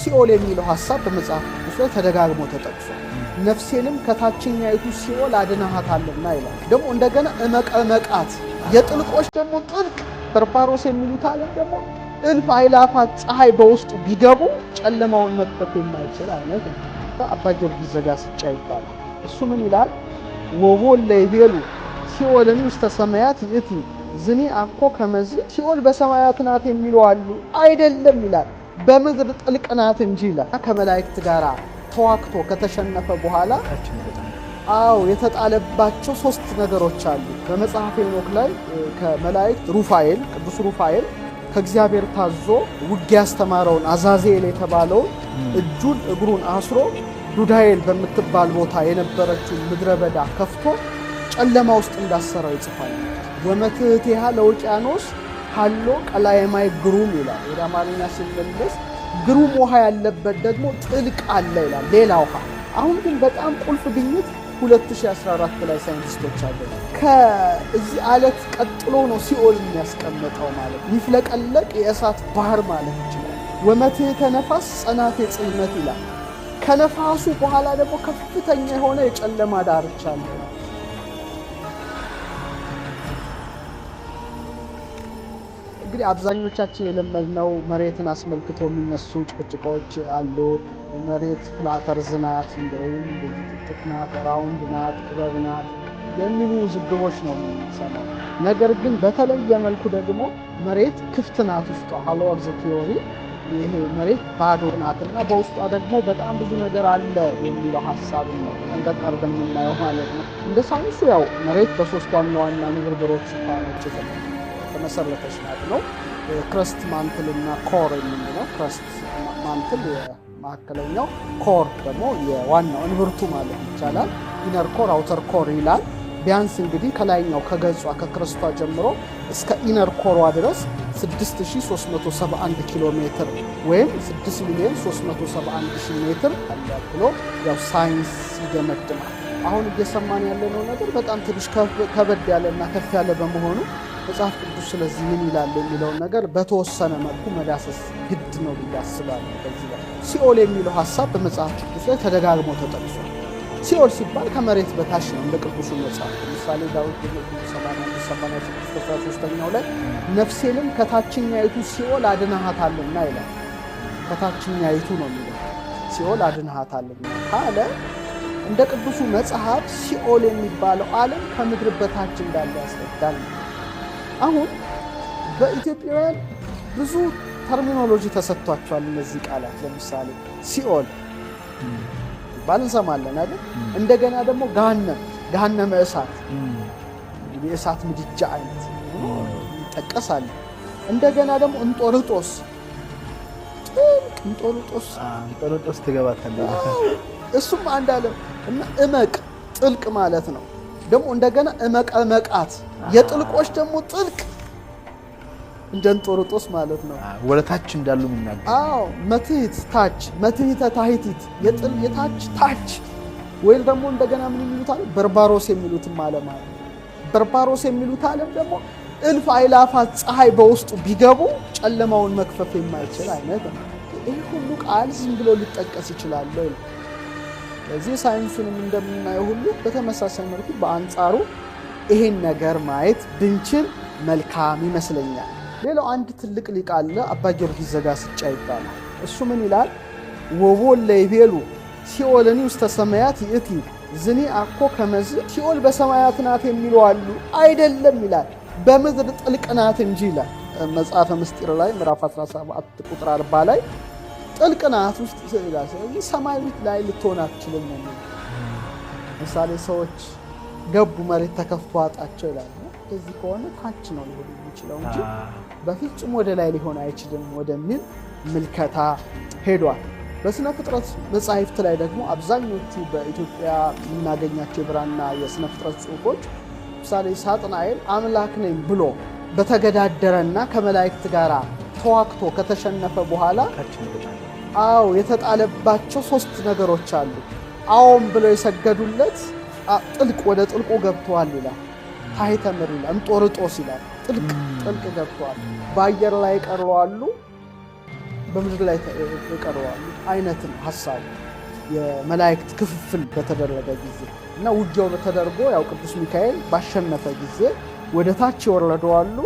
ሲኦል የሚለው ሐሳብ በመጽሐፍ ቅዱስ ላይ ተደጋግሞ ተጠቅሷል። ነፍሴንም ከታችኛይቱ ሲኦል አድነሃታልና ይላል። ደግሞ እንደገና እመቀመቃት የጥልቆች ደግሞ ጥልቅ በርባሮስ የሚሉት ዓለም ደግሞ እልፍ አእላፋት ፀሐይ በውስጡ ቢገቡ ጨለማውን መክፈፍ የማይችል አይነት አባ ጊዮርጊስ ዘጋስጫ ይባላል። እሱ ምን ይላል? ወቦለ ይቤሉ ሲኦልን ውስተ ሰማያት ይእቲ ዝኒ አኮ ከመዝ ሲኦል በሰማያት ናት የሚሉ አሉ። አይደለም ይላል፣ በምድር ጥልቅ ናት እንጂ ይላል። ከመላእክት ጋር ተዋክቶ ከተሸነፈ በኋላ የተጣለባቸው ሶስት ነገሮች አሉ። በመጽሐፈ ሄኖክ ላይ ከመላእክት ሩፋኤል ቅዱስ ሩፋኤል ከእግዚአብሔር ታዞ ውጊያ ያስተማረውን አዛዜል የተባለውን እጁን እግሩን አስሮ ዱዳኤል በምትባል ቦታ የነበረችውን ምድረ በዳ ከፍቶ ጨለማ ውስጥ እንዳሰረው ይጽፋል። ወመትሕቲሃ ለውቅያኖስ ሀሎ ቀላየማይ ግሩም ይላል። ወደ አማርኛ ሲመለስ ግሩም ውሃ ያለበት ደግሞ ጥልቅ አለ ይላል፣ ሌላ ውሃ። አሁን ግን በጣም ቁልፍ ግኝት 2014 ላይ ሳይንቲስቶች አሉ። ከዚህ አለት ቀጥሎ ነው ሲኦል የሚያስቀምጠው ማለት ይፍለቀለቅ የእሳት ባህር ማለት ይችላል። ወመትሕተ ነፋስ ጸናፌ ጽልመት ይላል። ከነፋሱ በኋላ ደግሞ ከፍተኛ የሆነ የጨለማ ዳርቻ አለ። እንግዲህ አብዛኞቻችን የለመድነው መሬትን አስመልክቶ የሚነሱ ጭቅጭቆች አሉ። መሬት ፍላተርዝ ናት፣ እንደውም ጥቅጥቅ ናት፣ ራውንድ ናት፣ ክበብ ናት የሚሉ ውዝግቦች ነው የምንሰማው። ነገር ግን በተለየ መልኩ ደግሞ መሬት ክፍት ናት፣ ውስጧ ሃሎ ኦፍ ዘ ቲዮሪ ይሄ መሬት ባዶ ናትና በውስጧ ደግሞ በጣም ብዙ ነገር አለ የሚለው ሀሳብ ነው እንደቀር የምናየው ማለት ነው። እንደ ሳይንሱ ያው መሬት በሶስት ዋና ዋና ንብርብሮች ሽፋኖች የተመሰረተች ናት ነው። ክረስት ማንትል እና ኮር የምንለው ክረስት ማንትል የማዕከለኛው፣ ኮር ደግሞ የዋናው እንብርቱ ማለት ይቻላል። ኢነር ኮር አውተር ኮር ይላል። ቢያንስ እንግዲህ ከላይኛው ከገጿ ከክረስቷ ጀምሮ እስከ ኢነር ኮሯ ድረስ 6371 ኪሎ ሜትር ወይም 6,371,000 ሜትር አለ ብሎ ያው ሳይንስ ይደመድማል። አሁን እየሰማን ያለነው ነገር በጣም ትንሽ ከበድ ያለና ከፍ ያለ በመሆኑ መጽሐፍ ቅዱስ ስለዚህ ምን ይላል የሚለውን ነገር በተወሰነ መልኩ መዳሰስ ግድ ነው ብዬ አስባለሁ። በዚህ ላይ ሲኦል የሚለው ሐሳብ በመጽሐፍ ቅዱስ ላይ ተደጋግሞ ተጠቅሷል። ሲኦል ሲባል ከመሬት በታች ነው። እንደ ቅዱሱ መጽሐፍ ለምሳሌ ዳዊት በ76:13 ላይ ነፍሴንም ከታችኛይቱ ሲኦል አድነሃታልና ይላል። ከታችኛይቱ ነው የሚለው ሲኦል አድነሃታልና ካለ እንደ ቅዱሱ መጽሐፍ ሲኦል የሚባለው ዓለም ከምድር በታች እንዳለ ያስረዳል። አሁን በኢትዮጵያውያን ብዙ ተርሚኖሎጂ ተሰጥቷቸዋል እነዚህ ቃላት። ለምሳሌ ሲኦል ባል እንሰማለን አይደል? እንደገና ደግሞ ገሃነመ እሳት የእሳት ምድጃ አይነት ይጠቀሳል። እንደገና ደግሞ እንጦርጦስ እንጦርጦስ ትገባታለህ። እሱም አንድ ዓለም እና እመቅ ጥልቅ ማለት ነው። ደግሞ እንደገና እመቀመቃት የጥልቆች ደግሞ ጥልቅ እንደ እንጦርጦስ ማለት ነው። ወለታች እንዳሉ ምናገር መትሕት ታች፣ መትሕተ ታሕቲት የታች ታች ወይም ደግሞ እንደገና ምን ይሉታል? በርባሮስ የሚሉትም ዓለም አለ። በርባሮስ የሚሉት ዓለም ደግሞ እልፍ አእላፋት ፀሐይ በውስጡ ቢገቡ ጨለማውን መክፈፍ የማይችል አይነት ነው። ይህ ሁሉ ቃል ዝም ብሎ ሊጠቀስ ይችላል። ስለዚህ ሳይንሱንም እንደምናየው ሁሉ በተመሳሳይ መልኩ በአንጻሩ ይሄን ነገር ማየት ብንችል መልካም ይመስለኛል። ሌላው አንድ ትልቅ ሊቅ አለ፣ አባ ጊዮርጊስ ዘጋስጫ ይባላል። እሱ ምን ይላል? ወቦለ ይቤሉ ሲኦልን ውስተ ሰማያት ይእቲ ዝኒ አኮ ከመዝ ሲኦል በሰማያት ናት የሚሉ አሉ። አይደለም ይላል፣ በምድር ጥልቅ ናት እንጂ ይላል። መጽሐፈ ምስጢር ላይ ምዕራፍ 17 ቁጥር 40 ላይ ጥልቅ ናት ውስጥ ይላል። ስለዚህ ሰማይ ላይ ልትሆን አትችልም ነው። ምሳሌ ሰዎች ገቡ መሬት ተከፍቶ አጣቸው ይላል። እንደዚህ ከሆነ ታች ነው ሊሆን የሚችለው እንጂ በፍጹም ወደ ላይ ሊሆን አይችልም ወደሚል ምልከታ ሄዷል። በስነ ፍጥረት መጻሕፍት ላይ ደግሞ አብዛኞቹ በኢትዮጵያ የምናገኛቸው የብራና የስነ ፍጥረት ጽሑፎች ምሳሌ ሳጥናኤል አምላክ ነኝ ብሎ በተገዳደረና ከመላእክት ጋር ተዋክቶ ከተሸነፈ በኋላ የተጣለባቸው ሶስት ነገሮች አሉ። አዎም ብለው የሰገዱለት ጥልቅ ወደ ጥልቁ ገብተዋል ይላል። ታሕተ ምድር ይላል። እንጦርጦስ ይላል። ጥልቅ ገብተዋል። በአየር ላይ ቀሩ አሉ። በምድር ላይ የቀረዋሉ አይነት ነው ሐሳቡ። የመላእክት ክፍፍል በተደረገ ጊዜ እና ውጊያው በተደርጎ ያው ቅዱስ ሚካኤል ባሸነፈ ጊዜ ወደ ታች ይወረደዋሉ፣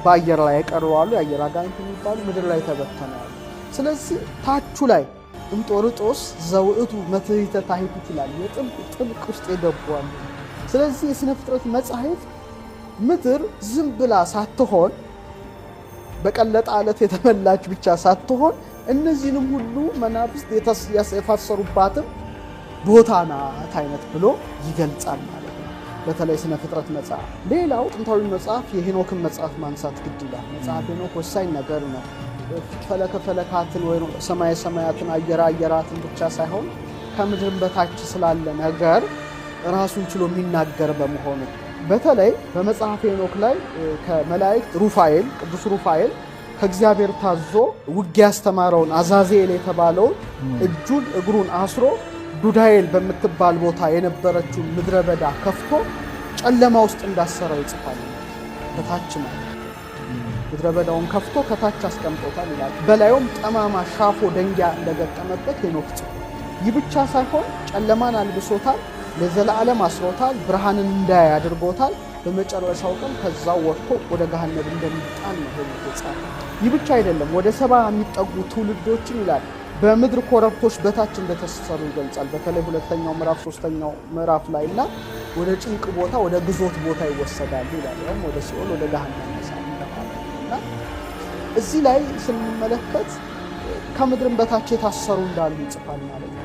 በአየር ላይ የቀረዋሉ፣ የአየር አጋንንት የሚባሉ ምድር ላይ ተበተነዋል። ስለዚህ ታቹ ላይ እንጦርጦስ ዘውእቱ መትሕተ ታሕቲት ይላል፣ የጥልቅ ውስጥ የገቡዋሉ። ስለዚህ የሥነ ፍጥረት መጽሐፍ ምድር ዝም ብላ ሳትሆን በቀለጠ ዓለት የተመላች ብቻ ሳትሆን እነዚህንም ሁሉ መናፍስት የታሰሩባትም ቦታ ናት አይነት ብሎ ይገልጻል ማለት ነው በተለይ ሥነ ፍጥረት መጽሐፍ። ሌላው ጥንታዊ መጽሐፍ የሄኖክን መጽሐፍ ማንሳት ግድ ይላል። መጽሐፍ ሄኖክ ወሳኝ ነገር ነው። ፈለከ ፈለካትን ወይ ሰማየ ሰማያትን አየረ አየራትን ብቻ ሳይሆን ከምድርም በታች ስላለ ነገር ራሱን ችሎ የሚናገር በመሆኑ በተለይ በመጽሐፍ ሄኖክ ላይ ከመላእክት ሩፋኤል ቅዱስ ሩፋኤል ከእግዚአብሔር ታዞ ውጊያ ያስተማረውን አዛዜል የተባለውን እጁን እግሩን አስሮ ዱዳኤል በምትባል ቦታ የነበረችውን ምድረ በዳ ከፍቶ ጨለማ ውስጥ እንዳሰረው ይጽፋል። ከታች ማለት ምድረ በዳውን ከፍቶ ከታች አስቀምጦታል ይላል። በላዩም ጠማማ ሻፎ ደንጊያ እንደገጠመበት ሄኖክ ጽፏል። ይህ ብቻ ሳይሆን ጨለማን አልብሶታል፣ ለዘላለም አስሮታል፣ ብርሃንን እንዳያይ አድርጎታል። በመጨረሻው ቀን ከዛው ወጥቶ ወደ ገሃነም እንደሚጣል ነው ሄኖክ የጻፈው። ይህ ብቻ አይደለም፣ ወደ 70 የሚጠጉ ትውልዶችን ይላል በምድር ኮረብቶች በታች እንደተሰሩ ይገልጻል። በተለይ ሁለተኛው ምዕራፍ 3ኛው ምዕራፍ ላይና ወደ ጭንቅ ቦታ ወደ ግዞት ቦታ ይወሰዳሉ ይላል። ያም ወደ ሲኦል ወደ ገሃነም እና እዚህ ላይ ስንመለከት ከምድርም በታች የታሰሩ እንዳሉ ይጽፋል ማለት ነው።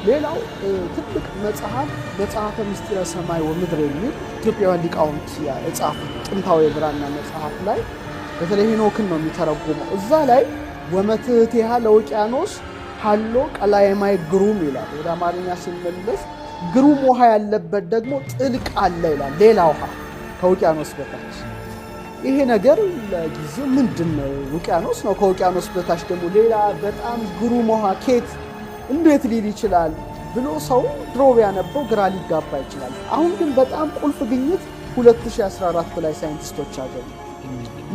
ሌላው ትልቅ መጽሐፈ ምስጢረ ሰማይ ወምድር የሚል ኢትዮጵያውያን ሊቃውንት የጻፉት ጥንታዊ የብራና መጽሐፍ ላይ በተለይ ሄኖክን ነው የሚተረጉመው። እዛ ላይ ወመትሕቲሃ ለውቅያኖስ ሀሎ ቀላየ ማይ ግሩም ይላል። ወደ አማርኛ ሲመለስ ግሩም ውሃ ያለበት ደግሞ ጥልቅ አለ ይላል። ሌላ ውሃ ከውቅያኖስ በታች። ይሄ ነገር ለጊዜው ምንድን ነው? ውቅያኖስ ነው። ከውቅያኖስ በታች ደግሞ ሌላ በጣም ግሩም ውሃ ኬት እንዴት ሊል ይችላል ብሎ ሰው ድሮ ቢያነበው ግራ ሊጋባ ይችላል። አሁን ግን በጣም ቁልፍ ግኝት 2014 ላይ ሳይንቲስቶች አገኙ።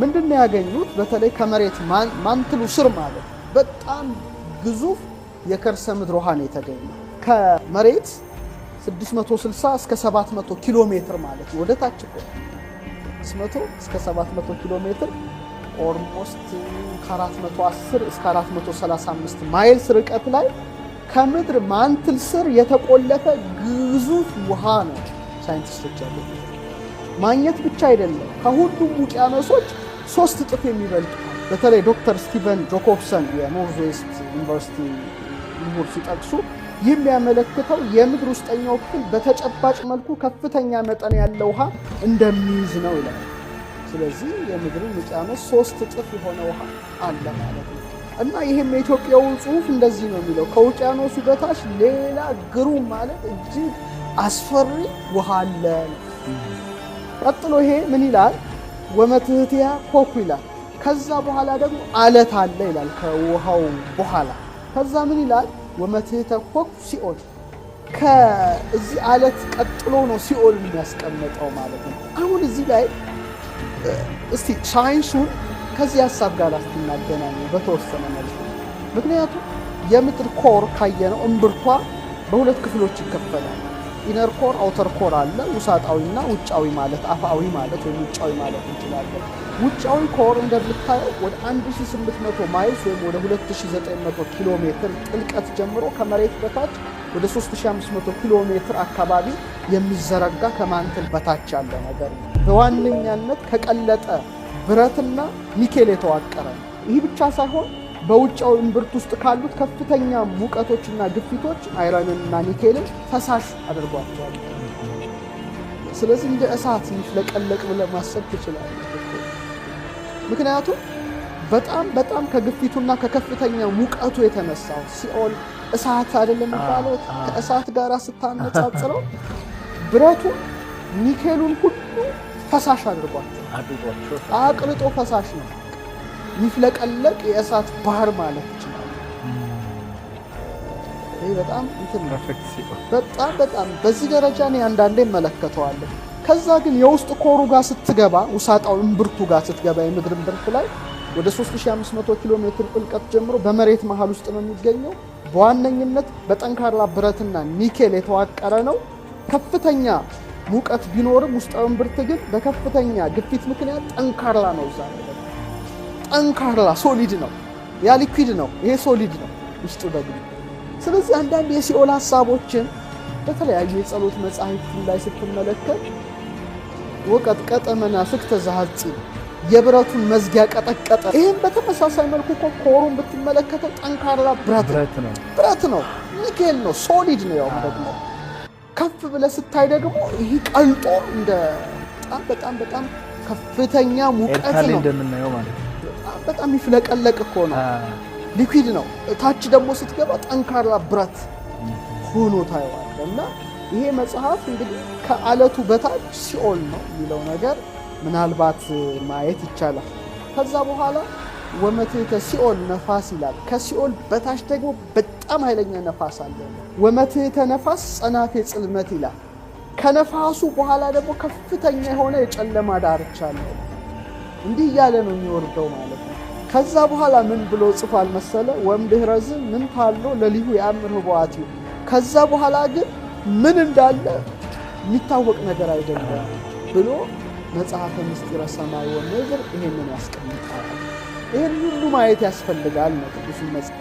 ምንድን ነው ያገኙት? በተለይ ከመሬት ማንትሉ ስር ማለት በጣም ግዙፍ የከርሰ ምድር ውሃ ነው የተገኘው። ከመሬት 660 እስከ 700 ኪሎ ሜትር ማለት ነው ወደ ታች 600 እስከ 700 ኪሎ ሜትር ኦልሞስት ከ410 እስከ 435 ማይልስ ርቀት ላይ ከምድር ማንትል ስር የተቆለፈ ግዙፍ ውሃ ነው ሳይንቲስቶች ያሉት። ማግኘት ብቻ አይደለም፣ ከሁሉም ውቅያኖሶች 3 እጥፍ የሚበልጡ። በተለይ ዶክተር ስቲቨን ጆኮብሰን የኖርዝ ዌስት ዩኒቨርሲቲ ምሁር ሲጠቅሱ የሚያመለክተው የምድር ውስጠኛው ክፍል በተጨባጭ መልኩ ከፍተኛ መጠን ያለው ውሃ እንደሚይዝ ነው ይላል። ስለዚህ የምድርን ውቅያኖስ 3 እጥፍ የሆነ ውሃ አለ ማለት ነው። እና ይህም የኢትዮጵያው ጽሑፍ እንደዚህ ነው የሚለው፣ ከውቅያኖሱ በታች ሌላ ግሩም ማለት እጅግ አስፈሪ ውሃ አለ። ቀጥሎ ይሄ ምን ይላል? ወመትሕቲሃ ኮኩ ይላል። ከዛ በኋላ ደግሞ አለት አለ ይላል ከውሃው በኋላ። ከዛ ምን ይላል? ወመትሕተ ኮኩ ሲኦል። ከዚህ አለት ቀጥሎ ነው ሲኦል የሚያስቀምጠው ማለት ነው። አሁን እዚህ ላይ እስቲ ሳይንሱን ከዚህ ሀሳብ ጋር አስተናገናኘው በተወሰነ መልኩ። ምክንያቱም የምድር ኮር ካየነው እምብርቷ በሁለት ክፍሎች ይከፈላል። ኢነር ኮር አውተር ኮር አለ። ውሳጣዊና ውጫዊ ማለት አፋዊ ማለት ወይ ውጫዊ ማለት እንችላለን። ውጫዊ ኮር እንደምታየው ወደ 1800 ማይልስ ወይም ወደ 2900 ኪሎ ሜትር ጥልቀት ጀምሮ ከመሬት በታች ወደ 3500 ኪሎ ሜትር አካባቢ የሚዘረጋ ከማንትል በታች ያለ ነገር ነው። በዋነኛነት ከቀለጠ ብረትና ኒኬል የተዋቀረ ነው። ይህ ብቻ ሳይሆን በውጫዊ እምብርት ውስጥ ካሉት ከፍተኛ ሙቀቶችና ግፊቶች አይረንና ኒኬልን ፈሳሽ አድርጓቸዋል። ስለዚህ እንደ እሳት የሚፍለቀለቅ ብለህ ማሰብ ትችላለህ። ምክንያቱም በጣም ከግፊቱና ከከፍተኛ ሙቀቱ የተነሳው ሲኦል እሳት አይደለም የሚባለው። ከእሳት ጋር ስታነጻጽረው ብረቱ ኒኬሉን ሁሉ ፈሳሽ አድርጓቸው አቅልጦ ፈሳሽ ነው። የሚፍለቀለቅ የእሳት ባህር ማለት ይችላል። ይህ በጣም በጣም በዚህ ደረጃ እኔ አንዳንዴ እመለከተዋለሁ። ከዛ ግን የውስጥ ኮሩ ጋር ስትገባ፣ ውሳጣው እምብርቱ ጋር ስትገባ፣ የምድር እምብርት ላይ ወደ 3500 ኪሎ ሜትር ጥልቀት ጀምሮ በመሬት መሃል ውስጥ ነው የሚገኘው። በዋነኝነት በጠንካራ ብረትና ኒኬል የተዋቀረ ነው። ከፍተኛ ሙቀት ቢኖርም ውስጣዊ እምብርት ግን በከፍተኛ ግፊት ምክንያት ጠንካራ ነው። እዛ ጠንካራ ሶሊድ ነው። ያ ሊኩዊድ ነው፣ ይሄ ሶሊድ ነው ውስጡ ደግሞ። ስለዚህ አንዳንድ የሲኦል ሀሳቦችን በተለያዩ የጸሎት መጻሕፍት ላይ ስትመለከት ወቀጥቀጠ መናፍቅተ ዘሐፂን የብረቱን መዝጊያ ቀጠቀጠ። ይህም በተመሳሳይ መልኩ ኮሩን ብትመለከተው ጠንካራ ብረት ነው፣ ኒኬል ነው፣ ሶሊድ ነው። ያው ደግሞ ከፍ ብለህ ስታይ ደግሞ ይህ ቀልጦ እንደ በጣም ከፍተኛ ሙቀት ነው እንደምናየው ማለት ነው። በጣም ይፍለቀለቅ እኮ ነው፣ ሊኩዊድ ነው። ታች ደግሞ ስትገባ ጠንካራ ብረት ሆኖ ታየዋለህ። እና ይሄ መጽሐፍ እንግዲህ ከአለቱ በታች ሲኦል ነው የሚለው ነገር ምናልባት ማየት ይቻላል። ከዛ በኋላ ወመትሕተ ሲኦል ነፋስ ይላል። ከሲኦል በታች ደግሞ በጣም ኃይለኛ ነፋስ አለ። ወመትሕተ ነፋስ ጸናፌ ጽልመት ይላል። ከነፋሱ በኋላ ደግሞ ከፍተኛ የሆነ የጨለማ ዳርቻ አለ። እንዲህ እያለ ነው የሚወርደው ማለት ነው። ከዛ በኋላ ምን ብሎ ጽፏል መሰለ? ወእምድኅረዝ ምን ታሎ ለሊሁ የአምር ህቡአቲሁ። ከዛ በኋላ ግን ምን እንዳለ የሚታወቅ ነገር አይደለም ብሎ መጽሐፈ ምስጢረ ሰማይ ወምድር ይሄንን ያስቀምጣል። ይሄን ሁሉ ማየት ያስፈልጋል ነው ቅዱስ መጽሐፍ